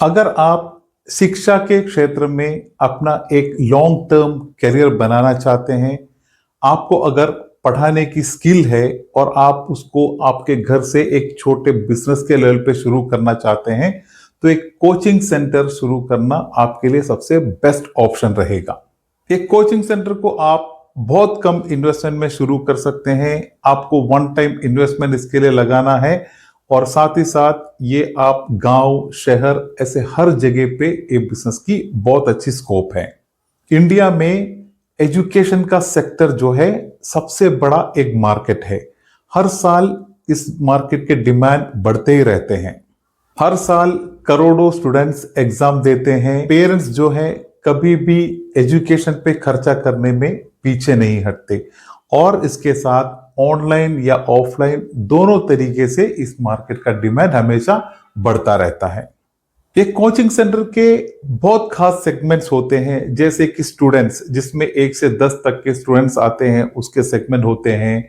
अगर आप शिक्षा के क्षेत्र में अपना एक लॉन्ग टर्म करियर बनाना चाहते हैं, आपको अगर पढ़ाने की स्किल है और आप उसको आपके घर से एक छोटे बिजनेस के लेवल पे शुरू करना चाहते हैं, तो एक कोचिंग सेंटर शुरू करना आपके लिए सबसे बेस्ट ऑप्शन रहेगा। एक कोचिंग सेंटर को आप बहुत कम इन्वेस्टमेंट में शुरू कर सकते हैं। आपको वन टाइम इन्वेस्टमेंट इसके लिए लगाना है और साथ ही साथ ये आप गांव, शहर ऐसे हर जगह पे ये बिजनेस की बहुत अच्छी स्कोप है। इंडिया में एजुकेशन का सेक्टर जो है सबसे बड़ा एक मार्केट है। हर साल इस मार्केट के डिमांड बढ़ते ही रहते हैं। हर साल करोड़ों स्टूडेंट्स एग्जाम देते हैं। पेरेंट्स जो है कभी भी एजुकेशन पे खर्चा करने में पीछे नहीं हटते और इसके साथ ऑनलाइन या ऑफलाइन दोनों तरीके से इस मार्केट का डिमांड हमेशा बढ़ता रहता है। ये कोचिंग सेंटर के बहुत खास सेगमेंट्स होते हैं, जैसे कि स्टूडेंट्स, जिसमें 1 से 10 तक के स्टूडेंट्स आते हैं, उसके सेगमेंट होते हैं।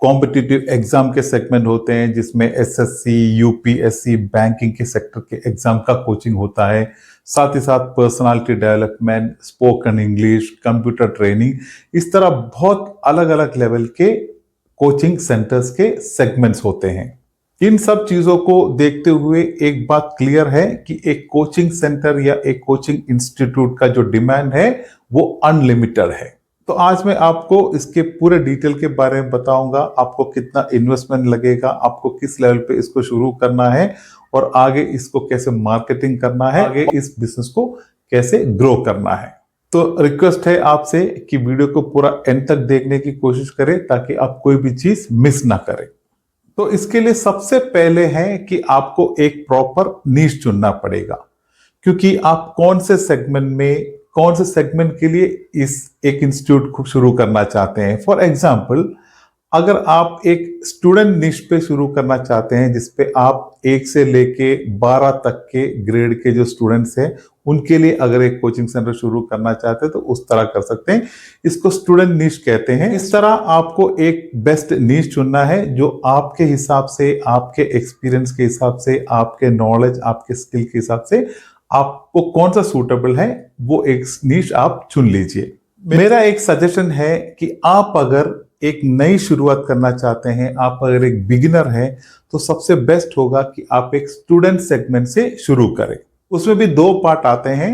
कॉम्पिटिटिव एग्जाम के सेगमेंट होते हैं, जिसमें एसएससी, यूपीएससी, बैंकिंग के सेक्टर के एग्जाम का कोचिंग होता है। साथ ही साथ personality development, spoken English, computer training, इस तरह बहुत अलग अलग लेवल के कोचिंग सेंटर्स के सेगमेंट्स होते हैं। इन सब चीजों को देखते हुए एक बात क्लियर है कि एक कोचिंग सेंटर या एक कोचिंग इंस्टीट्यूट का जो डिमांड है वो अनलिमिटेड है। तो आज मैं आपको इसके पूरे डिटेल के बारे में बताऊंगा। आपको कितना इन्वेस्टमेंट लगेगा, आपको किस लेवल पे इसको शुरू करना है और आगे इसको कैसे मार्केटिंग करना है, आगे इस बिजनेस को कैसे ग्रो करना है। तो रिक्वेस्ट है आपसे कि वीडियो को पूरा एंड तक देखने की कोशिश करें ताकि आप कोई भी चीज मिस ना करें। तो इसके लिए सबसे पहले है कि आपको एक प्रॉपर नीश चुनना पड़ेगा, क्योंकि आप कौन से सेगमेंट के लिए इस एक इंस्टीट्यूट को शुरू करना चाहते हैं। फॉर एग्जाम्पल, अगर आप एक स्टूडेंट निश पे शुरू करना चाहते हैं जिसपे आप 1 से लेके 12 तक के ग्रेड के जो स्टूडेंट्स हैं उनके लिए अगर एक कोचिंग सेंटर शुरू करना चाहते हैं तो उस तरह कर सकते हैं। इसको स्टूडेंट निश कहते हैं। इस तरह आपको एक बेस्ट निश चुनना है जो आपके हिसाब से, आपके एक्सपीरियंस के हिसाब से, आपके नॉलेज, आपके स्किल के हिसाब से आपको कौन सा सूटेबल है वो एक निश आप चुन लीजिए। मेरा एक सजेशन है कि आप अगर एक नई शुरुआत करना चाहते हैं, आप अगर एक बिगिनर हैं, तो सबसे बेस्ट होगा कि आप एक स्टूडेंट सेगमेंट से शुरू करें। उसमें भी 2 पार्ट आते हैं।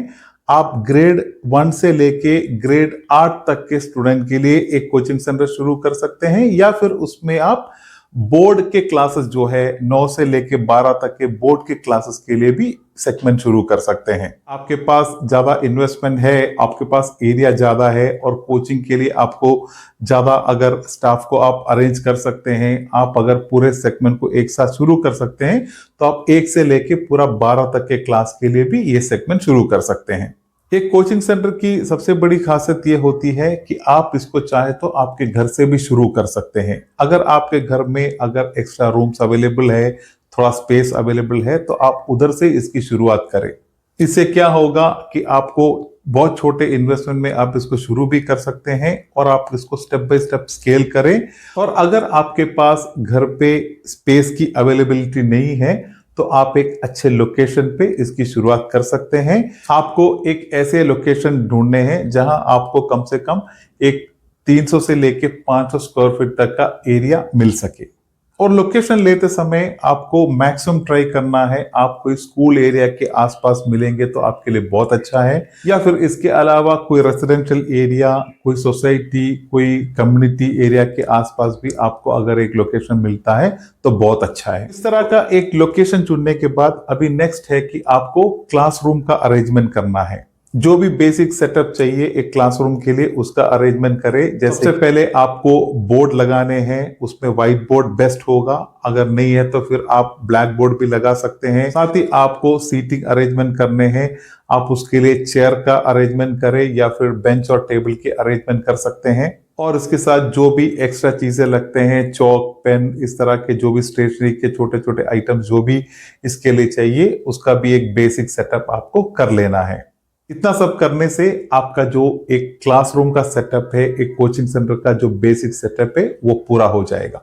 आप ग्रेड 1 से लेके ग्रेड 8 तक के स्टूडेंट के लिए एक कोचिंग सेंटर शुरू कर सकते हैं, या फिर उसमें आप बोर्ड के क्लासेस जो है 9 से लेके 12 तक के बोर्ड के क्लासेस के लिए भी सेगमेंट शुरू कर सकते हैं। आपके पास ज्यादा इन्वेस्टमेंट है, आपके पास एरिया ज्यादा है और कोचिंग के लिए आपको ज्यादा अगर स्टाफ को आप अरेंज कर सकते हैं, आप अगर पूरे सेगमेंट को एक साथ शुरू कर सकते हैं, तो आप 1 से लेके पूरा 12 तक के क्लास के लिए भी ये सेगमेंट शुरू कर सकते हैं। एक कोचिंग सेंटर की सबसे बड़ी खासियत ये होती है कि आप इसको चाहे तो आपके घर से भी शुरू कर सकते हैं। अगर आपके घर में अगर एक्स्ट्रा रूम्स अवेलेबल है, थोड़ा स्पेस अवेलेबल है, तो आप उधर से इसकी शुरुआत करें। इससे क्या होगा कि आपको बहुत छोटे इन्वेस्टमेंट में आप इसको शुरू भी कर सकते हैं और आप इसको स्टेप बाय स्टेप स्केल करें। और अगर आपके पास घर पे स्पेस की अवेलेबिलिटी नहीं है तो आप एक अच्छे लोकेशन पे इसकी शुरुआत कर सकते हैं। आपको एक ऐसे लोकेशन ढूंढने हैं जहां आपको कम से कम एक 300 से लेके 500 स्क्वायर फीट तक का एरिया मिल सके। और लोकेशन लेते समय आपको मैक्सिमम ट्राई करना है आप कोई स्कूल एरिया के आसपास मिलेंगे तो आपके लिए बहुत अच्छा है, या फिर इसके अलावा कोई रेजिडेंशियल एरिया, कोई सोसाइटी, कोई कम्युनिटी एरिया के आसपास भी आपको अगर एक लोकेशन मिलता है तो बहुत अच्छा है। इस तरह का एक लोकेशन चुनने के बाद अभी नेक्स्ट है कि आपको क्लासरूम का अरेंजमेंट करना है। जो भी बेसिक सेटअप चाहिए एक क्लासरूम के लिए उसका अरेंजमेंट करें। जैसे सबसे पहले आपको बोर्ड लगाने हैं, उसमें व्हाइट बोर्ड बेस्ट होगा, अगर नहीं है तो फिर आप ब्लैक बोर्ड भी लगा सकते हैं। साथ ही आपको सीटिंग अरेंजमेंट करने हैं, आप उसके लिए चेयर का अरेंजमेंट करें या फिर बेंच और टेबल के अरेंजमेंट कर सकते हैं। और इसके साथ जो भी एक्स्ट्रा चीजें लगते हैं, चौक, पेन, इस तरह के जो भी स्टेशनरी के छोटे छोटे आइटम्स जो भी इसके लिए चाहिए उसका भी एक बेसिक सेटअप आपको कर लेना है। इतना सब करने से आपका जो एक क्लासरूम का सेटअप है, एक कोचिंग सेंटर का जो बेसिक सेटअप है वो पूरा हो जाएगा।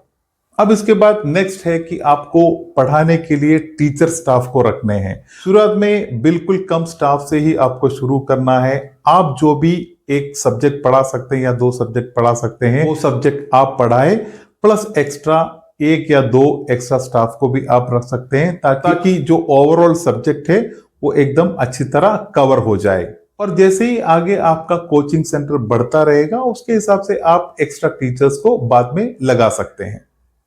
अब इसके बाद नेक्स्ट है कि आपको पढ़ाने के लिए टीचर स्टाफ को रखने हैं। शुरुआत में बिल्कुल कम स्टाफ से ही आपको शुरू करना है। आप जो भी एक सब्जेक्ट पढ़ा सकते हैं या 2 सब्जेक्ट पढ़ा सकते हैं, वो सब्जेक्ट आप पढ़ाए, प्लस एक्स्ट्रा 1 या 2 एक्स्ट्रा स्टाफ को भी आप रख सकते हैं, ताकि जो ओवरऑल सब्जेक्ट है वो एकदम अच्छी तरह कवर हो जाए। और जैसे ही आगे आपका कोचिंग सेंटर बढ़ता रहेगा, उसके हिसाब से आप एक्स्ट्रा टीचर्स को बाद में लगा सकते हैं।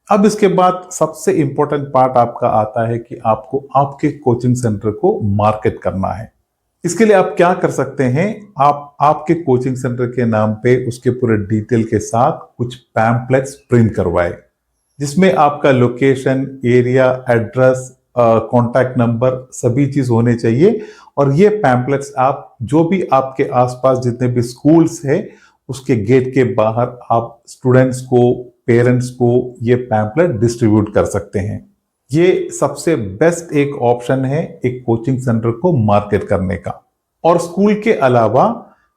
अब इसके बाद सबसे इंपॉर्टेंट पार्ट आपका आता है कि आपको आपके कोचिंग सेंटर को मार्केट करना है। इसके लिए आप क्या कर सकते हैं, आप आपके कोचिंग सेंटर के नाम पे उसके पूरे डिटेल के साथ कुछ पैम्पलेट्स प्रिंट करवाए, जिसमें आपका location, area, address, contact number सभी चीज होने चाहिए। और ये पैम्पलेट्स आप जो भी आपके आसपास जितने भी स्कूल्स है, उसके गेट के बाहर आप स्टूडेंट्स को, पेरेंट्स को ये पैम्पलेट डिस्ट्रीब्यूट कर सकते हैं। ये सबसे बेस्ट एक ऑप्शन है एक कोचिंग सेंटर को मार्केट करने का। और स्कूल के अलावा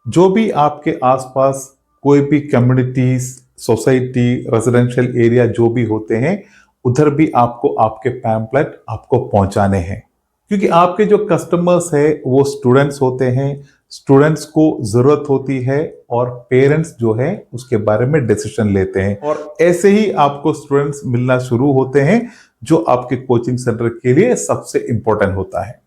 जो भी आपके आसपास कोई भी कम्युनिटीज, सोसाइटी, रेजिडेंशियल एरिया जो भी होते हैं, उधर भी आपको आपके पैम्पलेट आपको पहुंचाने हैं, क्योंकि आपके जो कस्टमर्स है वो स्टूडेंट्स होते हैं। स्टूडेंट्स को जरूरत होती है और पेरेंट्स जो है उसके बारे में डिसीजन लेते हैं, और ऐसे ही आपको स्टूडेंट्स मिलना शुरू होते हैं, जो आपके कोचिंग सेंटर के लिए सबसे इंपॉर्टेंट होता है।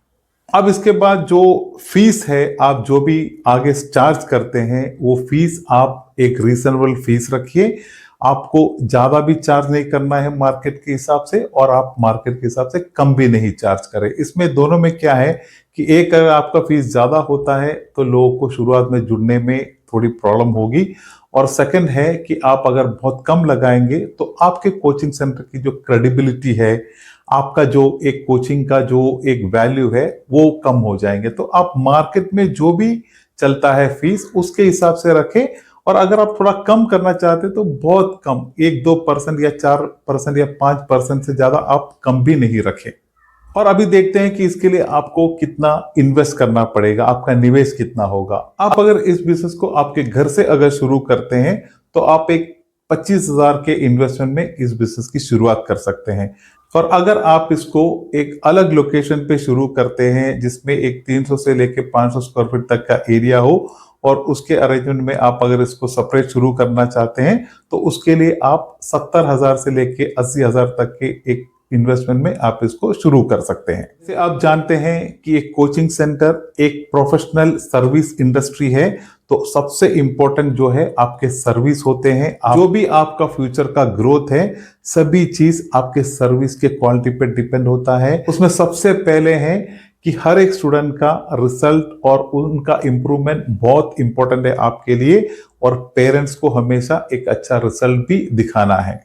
अब इसके बाद जो फीस है, आप जो भी आगे चार्ज करते हैं, वो फीस आप एक रीजनेबल फीस रखिए। आपको ज्यादा भी चार्ज नहीं करना है मार्केट के हिसाब से, और आप मार्केट के हिसाब से कम भी नहीं चार्ज करें। इसमें दोनों में क्या है कि एक, अगर आपका फीस ज्यादा होता है तो लोगों को शुरुआत में जुड़ने में थोड़ी प्रॉब्लम होगी, और सेकंड है कि आप अगर बहुत कम लगाएंगे तो आपके कोचिंग सेंटर की जो क्रेडिबिलिटी है, आपका जो एक कोचिंग का जो एक वैल्यू है, वो कम हो जाएंगे। तो आप मार्केट में जो भी चलता है फीस, उसके हिसाब से रखें। और अगर आप थोड़ा कम करना चाहते हैं तो बहुत कम, 1-2% या 4% या 5% से ज्यादा आप कम भी नहीं रखें। और अभी देखते हैं कि इसके लिए आपको कितना इन्वेस्ट करना पड़ेगा, आपका निवेश कितना होगा। आप अगर इस बिजनेस को आपके घर से अगर शुरू करते हैं तो आप एक 25,000 के इन्वेस्टमेंट में इस बिजनेस की शुरुआत कर सकते हैं। और अगर आप इसको एक अलग लोकेशन पे शुरू करते हैं, जिसमें एक 300 से लेके 500 स्क्वायर फीट तक का एरिया हो, और उसके अरेंजमेंट में आप अगर इसको सेपरेट शुरू करना चाहते हैं, तो उसके लिए आप 70,000 से लेके 80,000 तक के एक इन्वेस्टमेंट में आप इसको शुरू कर सकते हैं। जैसे आप जानते हैं कि एक कोचिंग सेंटर एक प्रोफेशनल सर्विस इंडस्ट्री है, तो सबसे इंपॉर्टेंट जो है आपके सर्विस होते हैं। जो भी आपका फ्यूचर का ग्रोथ है, सभी चीज आपके सर्विस के क्वालिटी पे डिपेंड होता है। उसमें सबसे पहले है कि हर एक स्टूडेंट का रिजल्ट और उनका इंप्रूवमेंट बहुत इंपॉर्टेंट है आपके लिए, और पेरेंट्स को हमेशा एक अच्छा रिजल्ट भी दिखाना है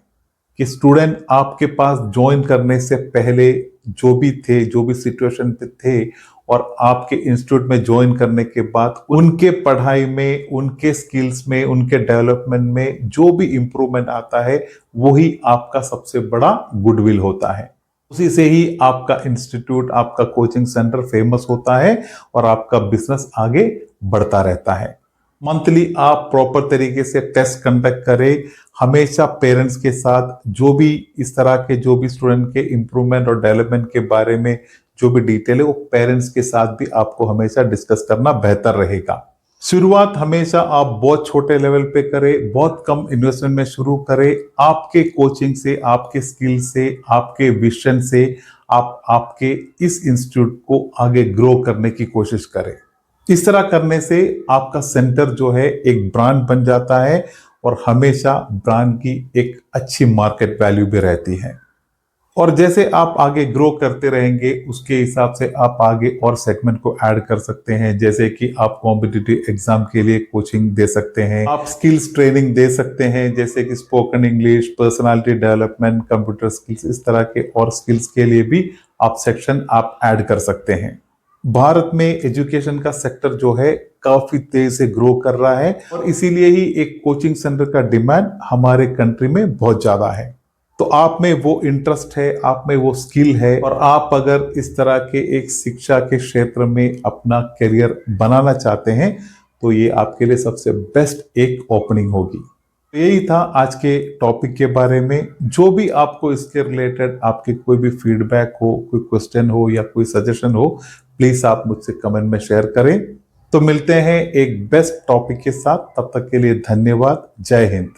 कि स्टूडेंट आपके पास ज्वाइन करने से पहले जो भी थे, जो भी सिचुएशन पे थे, और आपके इंस्टीट्यूट में ज्वाइन करने के बाद उनके पढ़ाई में, उनके स्किल्स में, उनके डेवलपमेंट में जो भी इंप्रूवमेंट आता है, वही आपका सबसे बड़ा गुडविल होता है। उसी से ही आपका इंस्टीट्यूट, आपका कोचिंग सेंटर फेमस होता है और आपका बिजनेस आगे बढ़ता रहता है। मंथली आप प्रॉपर तरीके से टेस्ट कंडक्ट करें, हमेशा पेरेंट्स के साथ जो भी इस तरह के जो भी स्टूडेंट के इंप्रूवमेंट और डेवलपमेंट के बारे में जो भी डिटेल है, वो पेरेंट्स के साथ भी आपको हमेशा डिस्कस करना बेहतर रहेगा। शुरुआत हमेशा आप बहुत छोटे लेवल पे करें, बहुत कम इन्वेस्टमेंट में शुरू करें। आपके कोचिंग से, आपके स्किल से, आपके विजन से आप आपके इस इंस्टीट्यूट को आगे ग्रो करने की कोशिश करें। इस तरह करने से आपका सेंटर जो है एक ब्रांड बन जाता है, और हमेशा ब्रांड की एक अच्छी मार्केट वैल्यू भी रहती है। और जैसे आप आगे ग्रो करते रहेंगे, उसके हिसाब से आप आगे और सेगमेंट को ऐड कर सकते हैं। जैसे कि आप कॉम्पिटिटिव एग्जाम के लिए कोचिंग दे सकते हैं, आप स्किल्स ट्रेनिंग दे सकते हैं, जैसे कि spoken English, personality development, computer skills, इस तरह के और स्किल्स के लिए भी आप सेक्शन आप ऐड कर सकते हैं। भारत में एजुकेशन का सेक्टर जो है काफी तेजी से ग्रो कर रहा है, और इसीलिए ही एक कोचिंग सेंटर का डिमांड हमारे कंट्री में बहुत ज्यादा है। तो आप में वो इंटरेस्ट है, आप में वो स्किल है, और आप अगर इस तरह के एक शिक्षा के क्षेत्र में अपना करियर बनाना चाहते हैं, तो ये आपके लिए सबसे बेस्ट एक ओपनिंग होगी। यही था आज के टॉपिक के बारे में। जो भी आपको इसके रिलेटेड आपके कोई भी फीडबैक हो, कोई क्वेश्चन हो या कोई सजेशन हो, प्लीज आप मुझसे कमेंट में शेयर करें। तो मिलते हैं एक बेस्ट टॉपिक के साथ, तब तक के लिए धन्यवाद। जय हिंद।